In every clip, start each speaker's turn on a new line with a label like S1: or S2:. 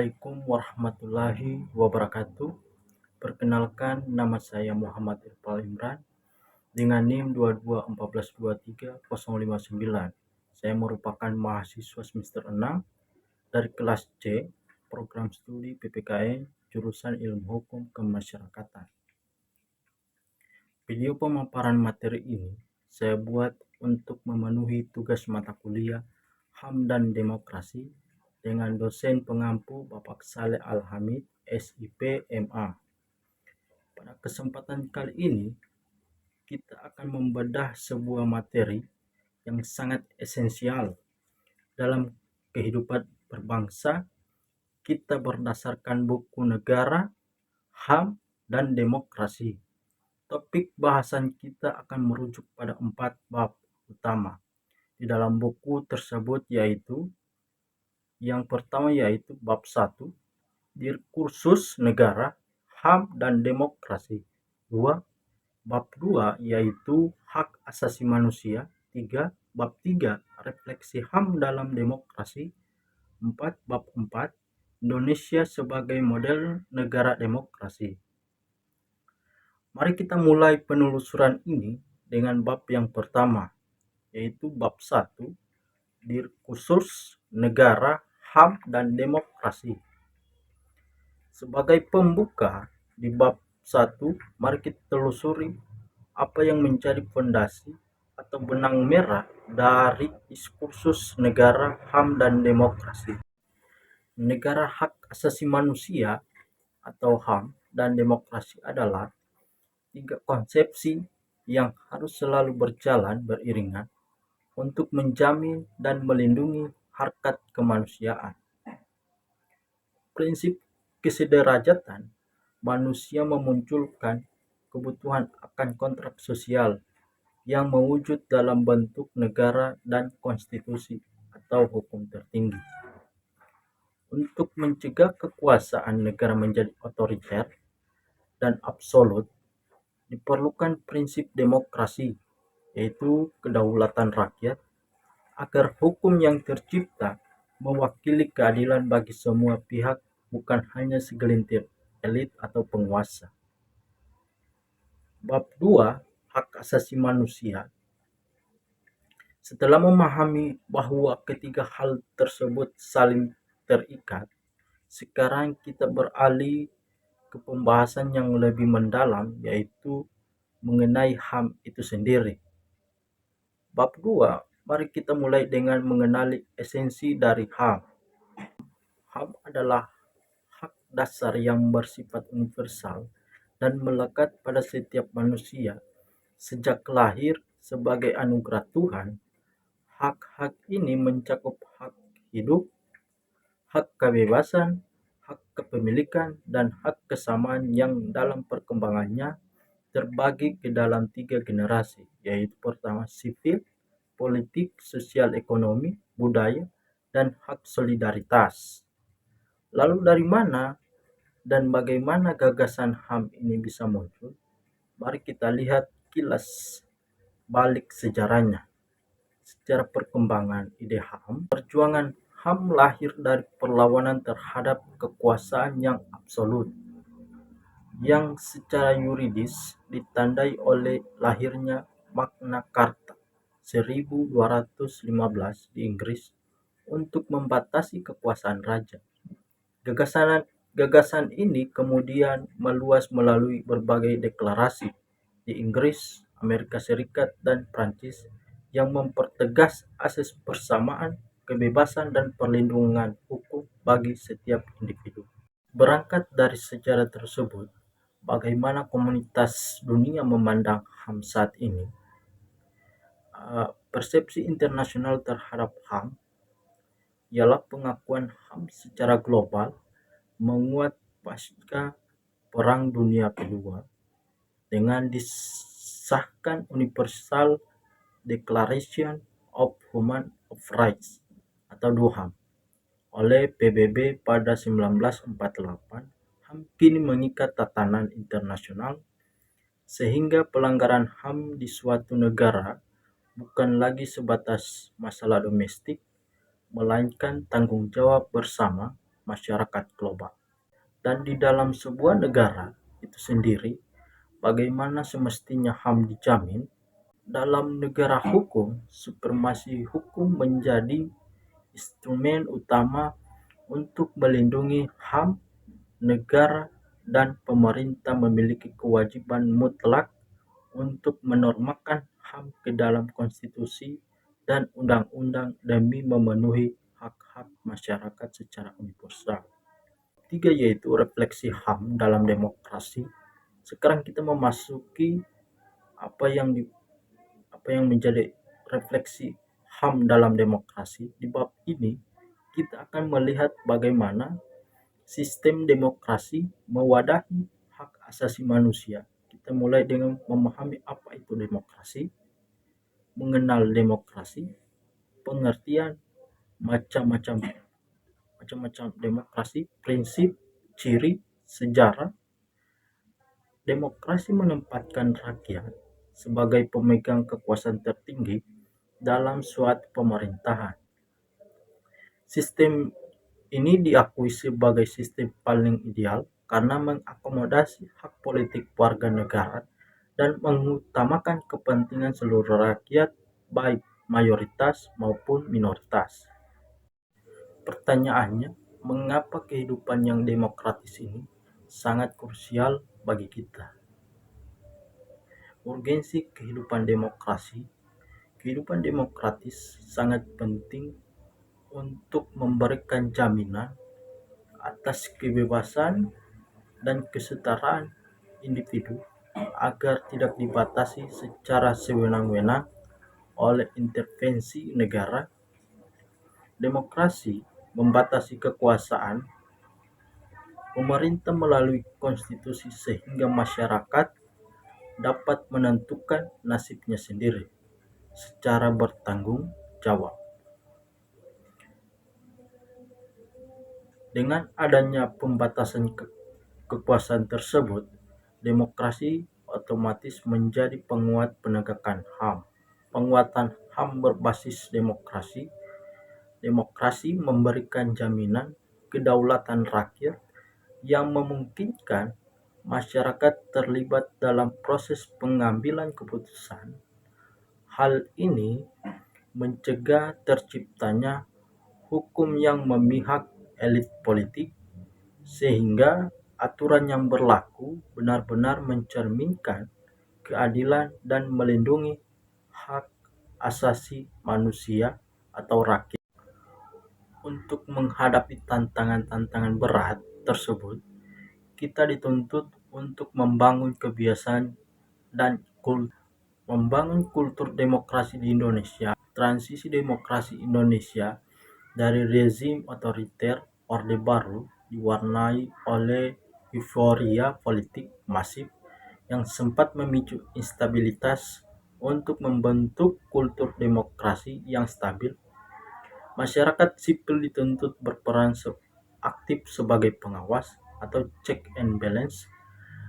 S1: Assalamualaikum warahmatullahi wabarakatuh. Perkenalkan, nama saya Muhammad Irfan Imran dengan NIM 221423059. Saya merupakan mahasiswa semester 6 dari kelas C, program studi PPKN, jurusan Ilmu Hukum Kemasyarakatan. Video pemaparan materi ini saya buat untuk memenuhi tugas mata kuliah HAM dan Demokrasi dengan dosen pengampu Bapak Saleh Al-Hamid, SIP, MA. Pada kesempatan kali ini, kita akan membedah sebuah materi yang sangat esensial dalam kehidupan berbangsa kita berdasarkan buku negara, HAM, dan demokrasi. Topik bahasan kita akan merujuk pada 4 bab utama di dalam buku tersebut, yaitu yang pertama yaitu bab 1, diskursus negara, HAM, dan demokrasi. 2. Bab 2 yaitu hak asasi manusia. 3. Bab 3, refleksi HAM dalam demokrasi. 4. Bab 4, Indonesia sebagai model negara demokrasi. Mari kita mulai penelusuran ini dengan bab yang pertama, yaitu bab 1, diskursus negara, HAM, dan demokrasi. Sebagai pembuka di bab 1, mari kita telusuri apa yang menjadi fondasi atau benang merah dari diskursus negara, HAM, dan demokrasi. Negara hak asasi manusia atau HAM dan demokrasi adalah 3 konsepsi yang harus selalu berjalan beriringan untuk menjamin dan melindungi harkat kemanusiaan. Prinsip kesederajatan manusia memunculkan kebutuhan akan kontrak sosial yang mewujud dalam bentuk negara dan konstitusi atau hukum tertinggi. Untuk mencegah kekuasaan negara menjadi otoriter dan absolut, diperlukan prinsip demokrasi, yaitu kedaulatan rakyat, agar hukum yang tercipta mewakili keadilan bagi semua pihak, bukan hanya segelintir elit atau penguasa. Bab 2, hak asasi manusia. Setelah memahami bahwa ketiga hal tersebut saling terikat, sekarang kita beralih ke pembahasan yang lebih mendalam, yaitu mengenai HAM itu sendiri. Bab 2, mari kita mulai dengan mengenali esensi dari HAM. HAM adalah hak dasar yang bersifat universal dan melekat pada setiap manusia sejak lahir sebagai anugerah Tuhan. Hak-hak ini mencakup hak hidup, hak kebebasan, hak kepemilikan, dan hak kesamaan yang dalam perkembangannya terbagi ke dalam 3 generasi, yaitu pertama sivil, politik, sosial ekonomi, budaya, dan hak solidaritas. Lalu dari mana dan bagaimana gagasan HAM ini bisa muncul? Mari kita lihat kilas balik sejarahnya. Secara perkembangan ide HAM, perjuangan HAM lahir dari perlawanan terhadap kekuasaan yang absolut, yang secara yuridis ditandai oleh lahirnya Magna Carta 1215 di Inggris untuk membatasi kekuasaan raja. Gagasan ini kemudian meluas melalui berbagai deklarasi di Inggris, Amerika Serikat, dan Prancis yang mempertegas asas persamaan, kebebasan, dan perlindungan hukum bagi setiap individu. Berangkat dari sejarah tersebut, bagaimana komunitas dunia memandang HAM saat ini? Persepsi internasional terhadap HAM ialah pengakuan HAM secara global menguat pasca Perang Dunia Kedua dengan disahkan Universal Declaration of Human Rights atau DUHAM oleh PBB pada 1948. HAM kini mengikat tatanan internasional sehingga pelanggaran HAM di suatu negara bukan lagi sebatas masalah domestik, melainkan tanggung jawab bersama masyarakat global. Dan di dalam sebuah negara itu sendiri, bagaimana semestinya HAM dijamin? Dalam negara hukum, supremasi hukum menjadi instrumen utama untuk melindungi HAM. Negara dan pemerintah memiliki kewajiban mutlak untuk menormakan HAM ke dalam konstitusi dan undang-undang demi memenuhi hak-hak masyarakat secara universal. Tiga, yaitu refleksi HAM dalam demokrasi. Sekarang kita memasuki apa yang menjadi refleksi HAM dalam demokrasi. Di bab ini kita akan melihat bagaimana sistem demokrasi mewadahi hak asasi manusia. Kita mulai dengan memahami apa itu demokrasi, mengenal demokrasi, pengertian macam-macam demokrasi, prinsip, ciri, sejarah. Demokrasi menempatkan rakyat sebagai pemegang kekuasaan tertinggi dalam suatu pemerintahan. Sistem ini diakui sebagai sistem paling ideal karena mengakomodasi hak politik warga negara dan mengutamakan kepentingan seluruh rakyat, baik mayoritas maupun minoritas. Pertanyaannya, mengapa kehidupan yang demokratis ini sangat krusial bagi kita? Urgensi kehidupan demokrasi. Kehidupan demokratis sangat penting untuk memberikan jaminan atas kebebasan dan kesetaraan individu agar tidak dibatasi secara sewenang-wenang oleh intervensi negara. Demokrasi membatasi kekuasaan pemerintah melalui konstitusi sehingga masyarakat dapat menentukan nasibnya sendiri secara bertanggung jawab. Dengan adanya pembatasan kekuasaan tersebut, demokrasi otomatis menjadi penguat penegakan HAM. Penguatan HAM berbasis demokrasi. Demokrasi memberikan jaminan kedaulatan rakyat yang memungkinkan masyarakat terlibat dalam proses pengambilan keputusan. Hal ini mencegah terciptanya hukum yang memihak elit politik, sehingga aturan yang berlaku benar-benar mencerminkan keadilan dan melindungi hak asasi manusia atau rakyat. Untuk menghadapi tantangan-tantangan berat tersebut, kita dituntut untuk membangun kebiasaan dan membangun kultur demokrasi di Indonesia. Transisi demokrasi Indonesia dari rezim otoriter Orde Baru diwarnai oleh euforia politik masif yang sempat memicu instabilitas. Untuk membentuk kultur demokrasi yang stabil, masyarakat sipil dituntut berperan aktif sebagai pengawas atau check and balance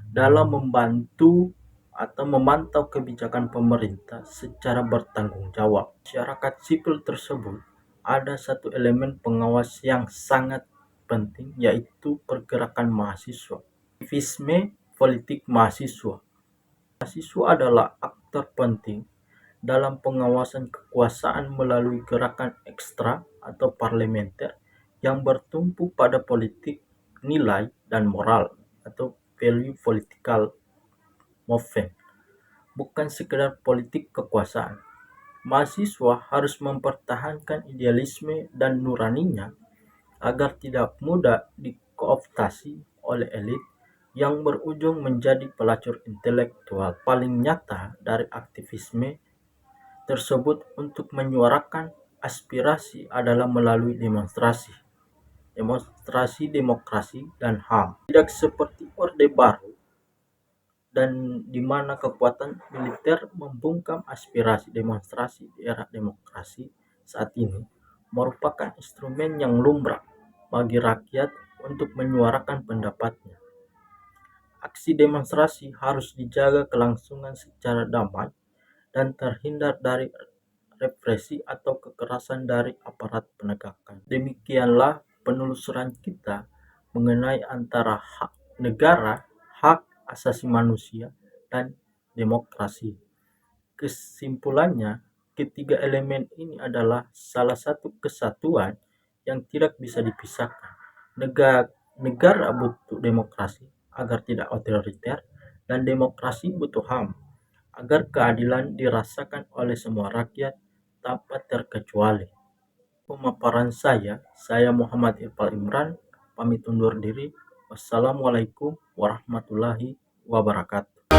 S1: dalam membantu atau memantau kebijakan pemerintah secara bertanggung jawab. Masyarakat sipil tersebut ada satu elemen pengawas yang sangat penting, yaitu pergerakan mahasiswa. Aktivisme politik mahasiswa. Mahasiswa adalah aktor penting dalam pengawasan kekuasaan melalui gerakan ekstra atau parlementer yang bertumpu pada politik nilai dan moral atau value political movement, bukan sekedar politik kekuasaan. Mahasiswa harus mempertahankan idealisme dan nuraninya agar tidak mudah dikooptasi oleh elit yang berujung menjadi pelacur intelektual. Paling nyata dari aktivisme tersebut untuk menyuarakan aspirasi adalah melalui demonstrasi demokrasi dan HAM. Tidak seperti Orde Baru dan di mana kekuatan militer membungkam aspirasi demonstrasi di era demokrasi saat ini merupakan instrumen yang lumrah bagi rakyat untuk menyuarakan pendapatnya. Aksi demonstrasi harus dijaga kelangsungan secara damai dan terhindar dari represi atau kekerasan dari aparat penegakan. Demikianlah penelusuran kita mengenai antara hak negara, hak asasi manusia, dan demokrasi. Kesimpulannya, ketiga elemen ini adalah salah satu kesatuan yang tidak bisa dipisahkan. Negara butuh demokrasi agar tidak otoriter, dan demokrasi butuh HAM agar keadilan dirasakan oleh semua rakyat tanpa terkecuali. Pemaparan saya Muhammad Irfan Imran, pamit undur diri. Wassalamualaikum warahmatullahi wabarakatuh.